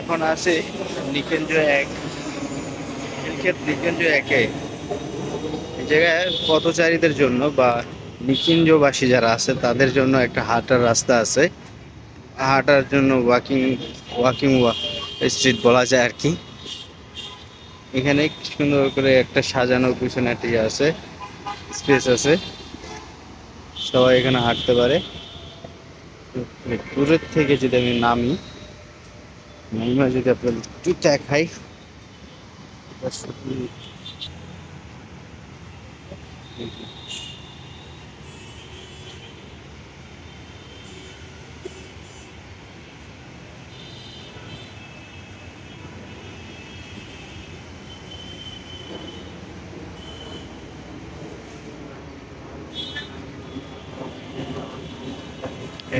এখন আছে নিকুঞ্জ এক, নীলক্ষেত নিকুঞ্জ একে। এই জায়গায় পথচারীদের জন্য বা নিকুঞ্জবাসী যারা আছে তাদের জন্য একটা হাঁটার রাস্তা আছে। হাঁটার জন্য ওয়াকিং স্ট্রিট বলা যায় আর কি। এখানে সুন্দর করে একটা সাজানো পিছনে একটা আছে, স্পেস আছে, সবাই এখানে হাঁটতে পারে। দূরের থেকে যদি আমি নামি যদি আপনাদের একটু দেখাই,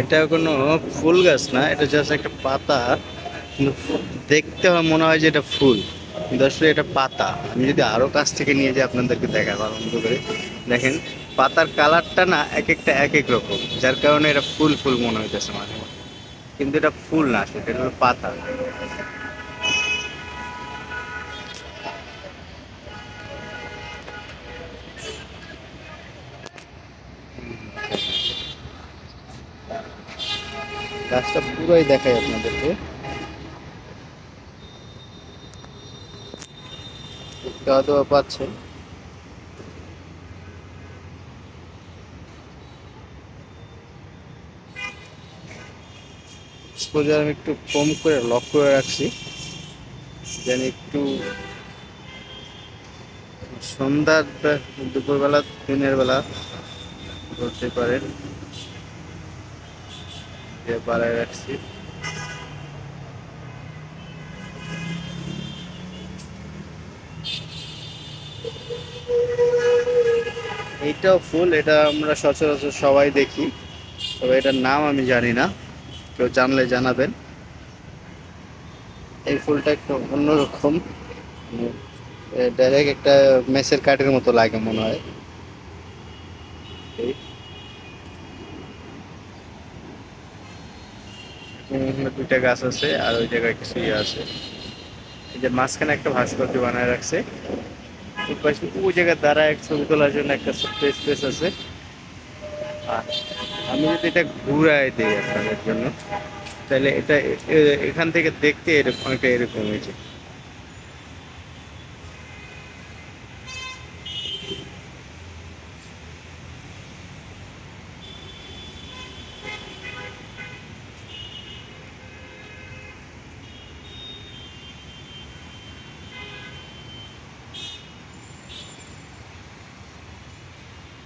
এটা কোনো ফুল গাছ না, এটা জাস্ট একটা পাতা। কিন্তু দেখতে মনে হয় যে এটা ফুল, কিন্তু আসলে এটা পাতা। আমি যদি আরো কাছ থেকে নিয়ে যাই আপনাদেরকে দেখাবো বন্ধ করে, দেখেন পাতার কালারটা না এক একটা এক এক রকম, যার কারণে এটা ফুল ফুল মনে হইতেছে মাঝে মাঝে, কিন্তু এটা ফুল না, সেটা হলো পাতা। গাছটা পুরোই দেখাই আপনাদেরকে, হয়তো পাচ্ছেন। এক্সপোজার আমি একটু কম করে লক করে রাখছি, যেন একটু সন্ধ্যার দুপুরবেলা দিনের বেলা করতে পারেন, যে বাড়ায় রাখছি। এইটাও ফুল, এটা আমরা সচরাচর সবাই দেখি, তবে এটার নাম আমি জানি না, কেউ জানলে জানাবেন। এই ফুলটা একটু অন্যরকম, ডাইরেক্ট একটা মেসের কাঠের মতো লাগে মনে হয়। এই এখানে দুইটা গাছ আছে, আর ওই জায়গায় কিছু ইয়ে আছে। এই যে মাঝখানে একটা ভাস্কর্য বানায় রাখছে, ওই পাশে ওই জায়গায় দাঁড়ায় এক ছবি তোলার জন্য একটা ছোট্ট স্পেস আছে। আর আমি যদি এটা ঘুরাই দিই আপনাদের জন্য, তাহলে এটা এখান থেকে দেখতে এরকম একটা এরকম হয়েছে।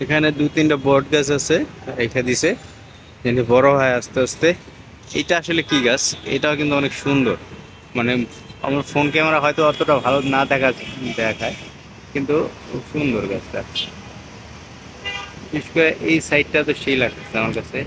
এখানে দু তিনটা বট গাছ আছে রেখে দিছে, যেন বড় হয় আস্তে আস্তে। এটা আসলে কি গাছ, এটাও কিন্তু অনেক সুন্দর। মানে আমার ফোন ক্যামেরা হয়তো অতটা ভালো না দেখায়, কিন্তু খুব সুন্দর গাছটা। বিশেষ করে এই সাইডটা তো সেই লাগতেছে আমার কাছে।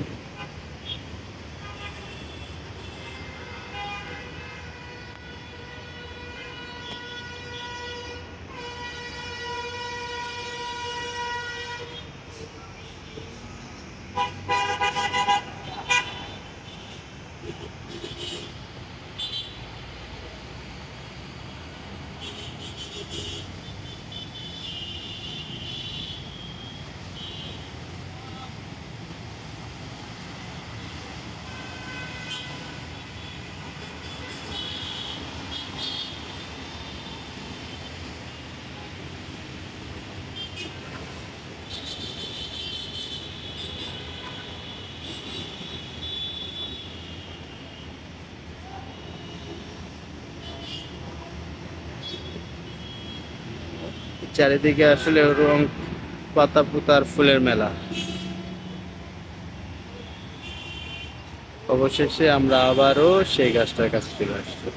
চারিদিকে আসলে রং, পাতা পুতার ফুলের মেলা। অবশেষে আমরা আবারও সেই গাছটার কাছে চলে আসছি।